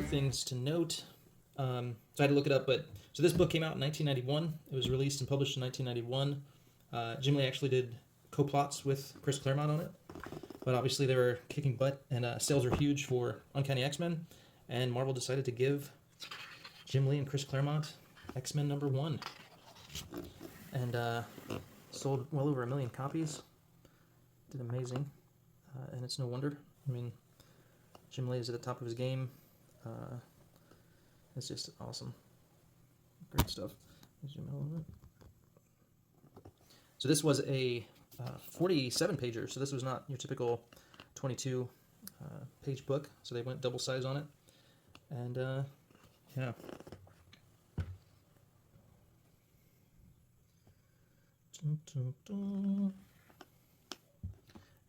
Things to note. So I had to look it up, but so this book came out in 1991. It was released and published in 1991. Jim Lee actually did co-plots with Chris Claremont on it, but obviously they were kicking butt, and sales were huge for Uncanny X-Men, and Marvel decided to give Jim Lee and Chris Claremont X-Men #1, and sold well over 1 million copies. Did amazing, and it's no wonder. I mean, Jim Lee is at the top of his game. It's just awesome. Great stuff. Zoom in a little bit. So this was a 47 pager, so this was not your typical 22 page book, so they went double size on it. And yeah.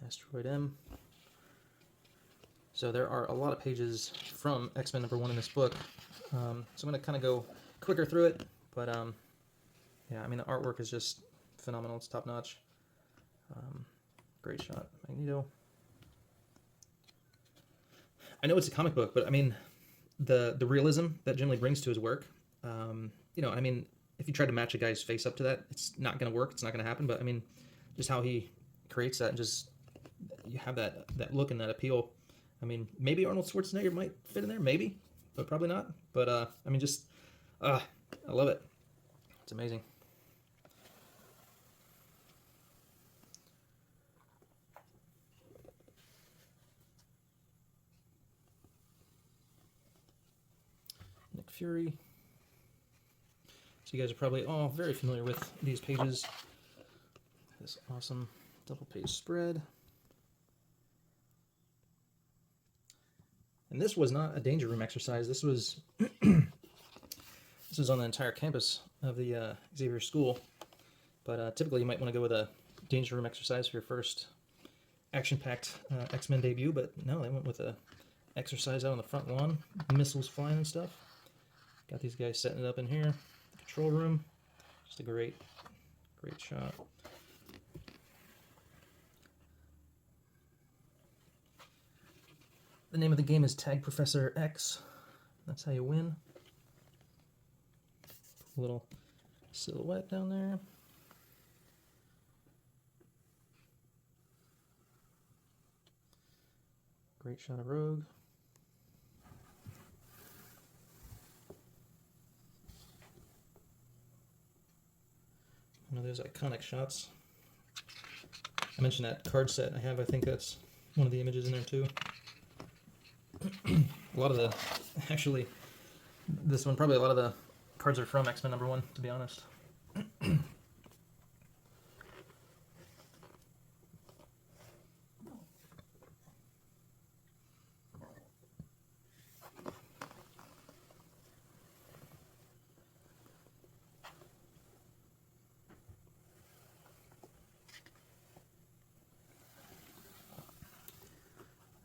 Asteroid M. So there are a lot of pages from X-Men #1 in this book. So I'm going to kind of go quicker through it. But yeah, I mean, the artwork is just phenomenal. It's top-notch. Great shot. Magneto. I know it's a comic book, but I mean, the realism that Jim Lee brings to his work, you know, I mean, if you try to match a guy's face up to that, it's not going to work. It's not going to happen. But I mean, just how he creates that, and just you have that look and that appeal. I mean, maybe Arnold Schwarzenegger might fit in there, maybe, but probably not. But, I mean, just, I love it. It's amazing. Nick Fury. So you guys are probably all very familiar with these pages. This awesome double-page spread. And this was not a danger room exercise. This was this was on the entire campus of the Xavier School. But typically you might want to go with a danger room exercise for your first action-packed X-Men debut. But no, they went with a exercise out on the front lawn, missiles flying and stuff. Got these guys setting it up in here, the control room. Just a great shot. The name of the game is Tag Professor X. That's how you win. A little silhouette down there. Great shot of Rogue. One of those iconic shots. I mentioned that card set I have. I think that's one of the images in there too. A lot of the, actually, this one, probably a lot of the cards are from X-Men #1, to be honest.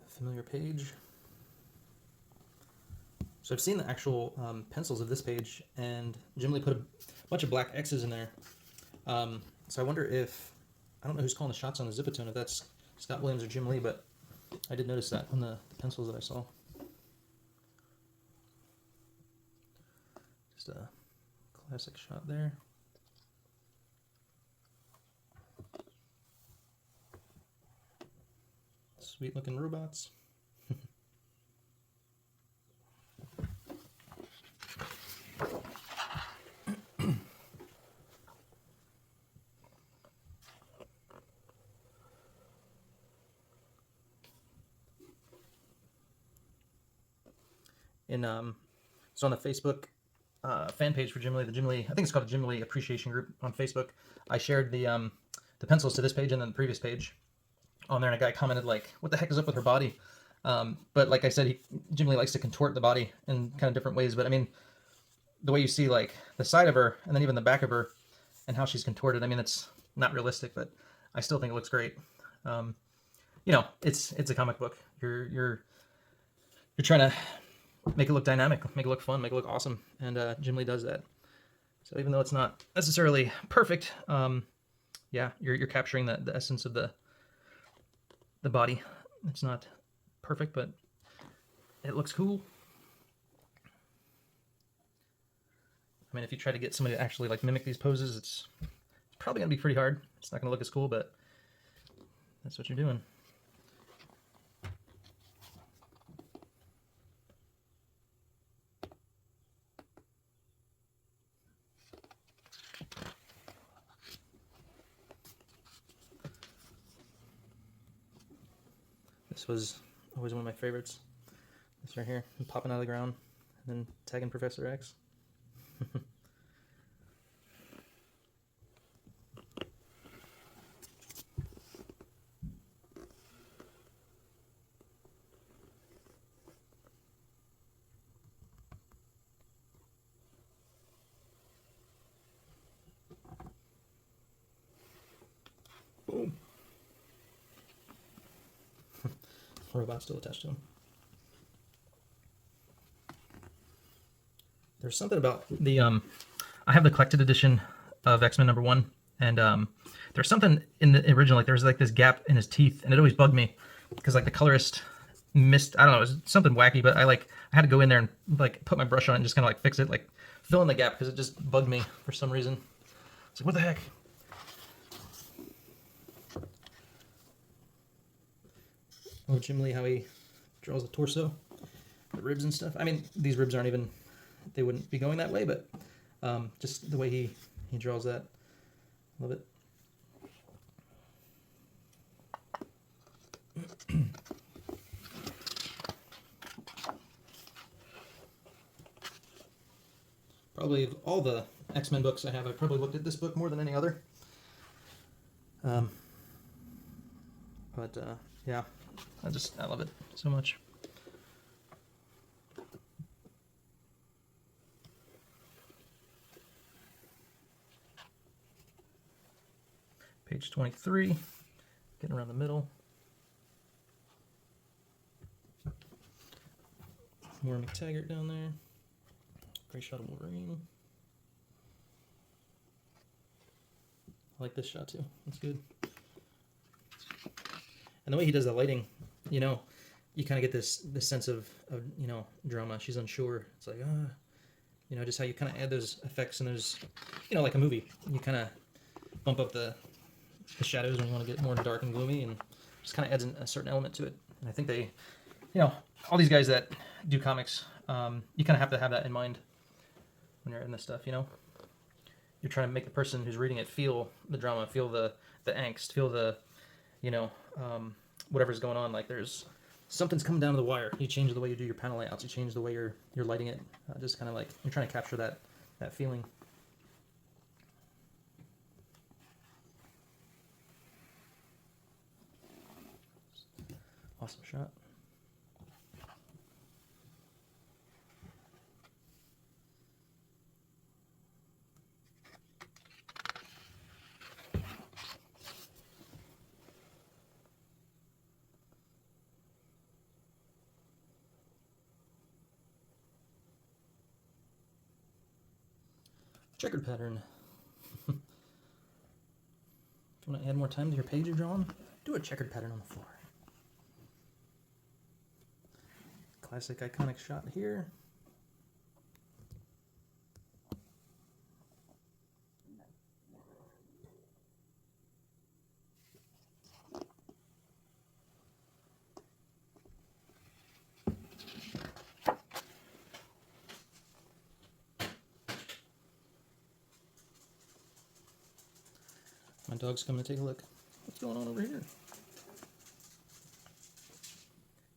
Familiar page. So I've seen the actual pencils of this page, and Jim Lee put a bunch of black X's in there. So I wonder if, I don't know who's calling the shots on the Zipatone, if that's Scott Williams or Jim Lee, but I did notice that on the pencils that I saw. Just a classic shot there. Sweet looking robots. So on the Facebook fan page for Jim Lee, I think it's called the Jim Lee Appreciation Group on Facebook, I shared the pencils to this page and then the previous page. on there, and a guy commented like, "What the heck is up with her body?" But like I said, Jim Lee likes to contort the body in kind of different ways. But I mean, the way you see like the side of her and then even the back of her and how she's contorted, I mean, it's not realistic, but I still think it looks great. You know, it's a comic book. You're trying to make it look dynamic, make it look fun, make it look awesome, and Jim Lee does that. So even though it's not necessarily perfect, yeah, you're capturing the essence of the body. It's not perfect, but it looks cool. I mean, if you try to get somebody to actually like mimic these poses, it's probably gonna be pretty hard. It's not gonna look as cool, but that's what you're doing. This was always one of my favorites. This right here, I'm popping out of the ground and then tagging Professor X. Boom. Robot still attached to him. There's something about the I have the collected edition of X-Men #1, and there's something in the original, like there's like this gap in his teeth, and it always bugged me because like the colorist missed, I don't know, it was something wacky, but I had to go in there and like put my brush on it and just kind of like fix it, like fill in the gap, because it just bugged me for some reason. It's like, what the heck? Oh, Jim Lee, how he draws the torso, the ribs and stuff. I mean, these ribs aren't even, they wouldn't be going that way, but just the way he draws that. Love it. Probably of all the X-Men books I have, I probably looked at this book more than any other. Yeah, I love it so much. Page 23, getting around the middle. More McTaggart down there. Great shot of Wolverine. I like this shot too. That's good. And the way he does the lighting, you know, you kind of get this sense of you know, drama. She's unsure. It's like, you know, just how you kind of add those effects and those, you know, like a movie. You kind of bump up the shadows when you want to get more dark and gloomy, and just kind of adds a certain element to it. And I think they, you know, all these guys that do comics, you kind of have to have that in mind when you're in this stuff, you know? You're trying to make the person who's reading it feel the drama, feel the angst, feel the, you know, whatever's going on. Like there's something's coming down to the wire. You change the way you do your panel layouts. You change the way you're lighting it. Just kind of like you're trying to capture that feeling. Awesome shot. Checkered pattern. If you want to add more time to your page you're drawing, do a checkered pattern on the floor. Classic iconic shot here. My dog's coming to take a look. What's going on over here?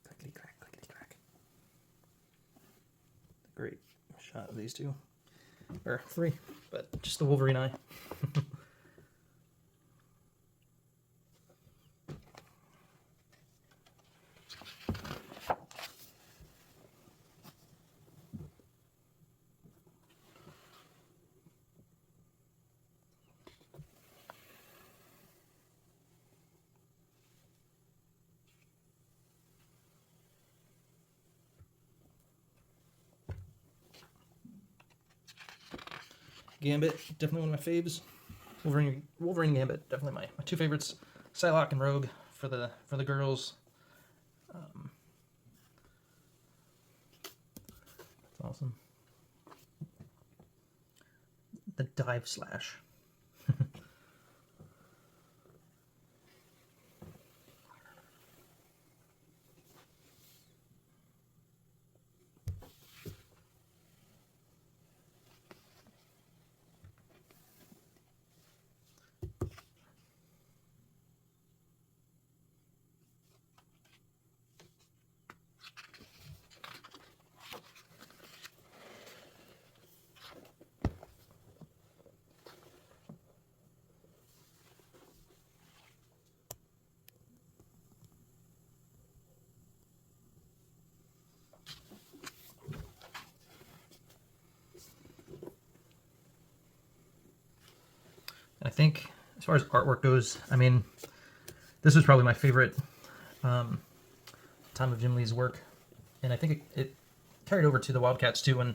Clickety crack, clickety crack. Great shot of these two. Or three, but just the Wolverine eye. Gambit, definitely one of my faves. Wolverine Gambit, definitely my two favorites. Psylocke and Rogue for the girls. That's awesome. The Dive Slash. I think as far as artwork goes, I mean, this was probably my favorite time of Jim Lee's work. And I think it carried over to the Wildcats too when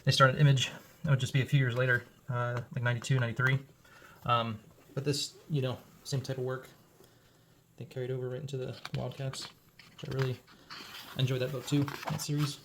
they started Image. That would just be a few years later, like 92, 93. But this, you know, same type of work, I think carried over right into the Wildcats. Which I really enjoyed that book too, that series.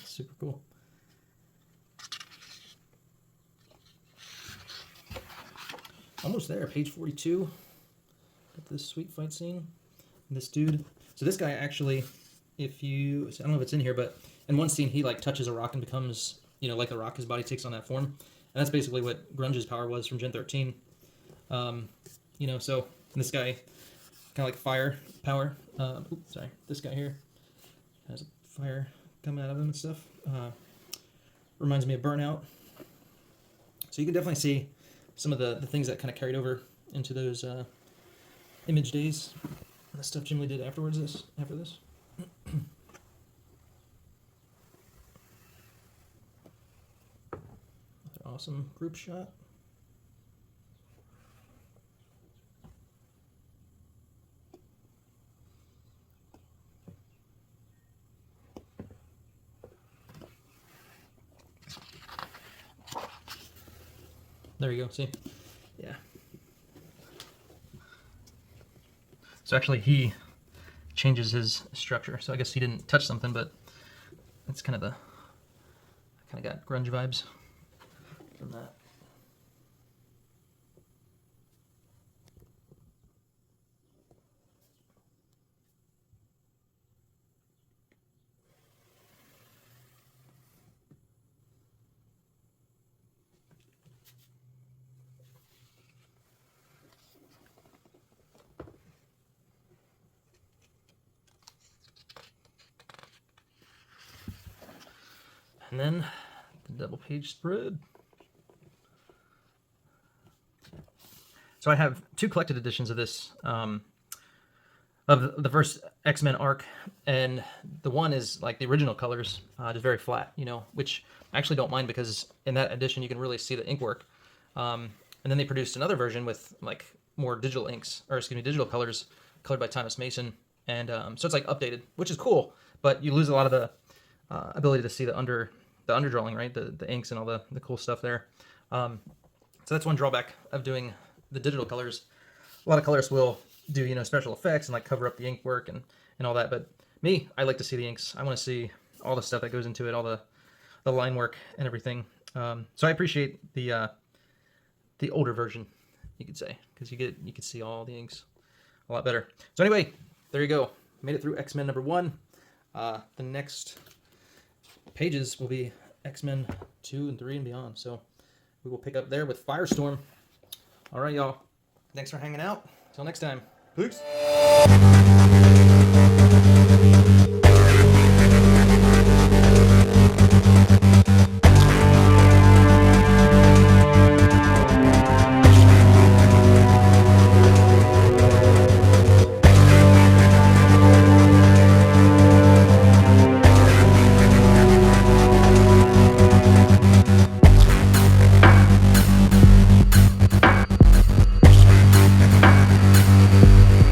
Super cool. Almost there, page 42. Got this sweet fight scene. And this dude. So this guy actually, if you, I don't know if it's in here, but in one scene he like touches a rock and becomes, you know, like a rock. His body takes on that form. And that's basically what Grunge's power was from Gen 13. You know, so this guy, kind of like fire power. Oops, sorry. This guy here has a fire coming out of him and stuff. Reminds me of Burnout. So you can definitely see some of the things that kind of carried over into those Image days. The stuff Jim Lee did after this. Awesome group shot. There you go, see? Yeah. So actually he changes his structure. So I guess he didn't touch something, but that's kind of the, I kind of got grunge vibes from that. And then the double page spread. So I have two collected editions of this, of the first X-Men arc, and the one is like the original colors, just very flat, you know, which I actually don't mind because in that edition you can really see the ink work. And then they produced another version with like more digital inks, or excuse me, digital colors, colored by Thomas Mason, and so it's like updated, which is cool, but you lose a lot of the ability to see the underdrawing, right? The inks and all the cool stuff there. So that's one drawback of doing the digital colors. A lot of colorists will do, you know, special effects and like cover up the ink work and all that. But me, I like to see the inks. I want to see all the stuff that goes into it, all the line work and everything. So I appreciate the older version, you could say, because you can see all the inks a lot better. So anyway, there you go. Made it through X-Men #1. The next pages will be X-Men 2 and 3 and beyond. So we will pick up there with Firestorm. All right, y'all. Thanks for hanging out. Till next time. Peace.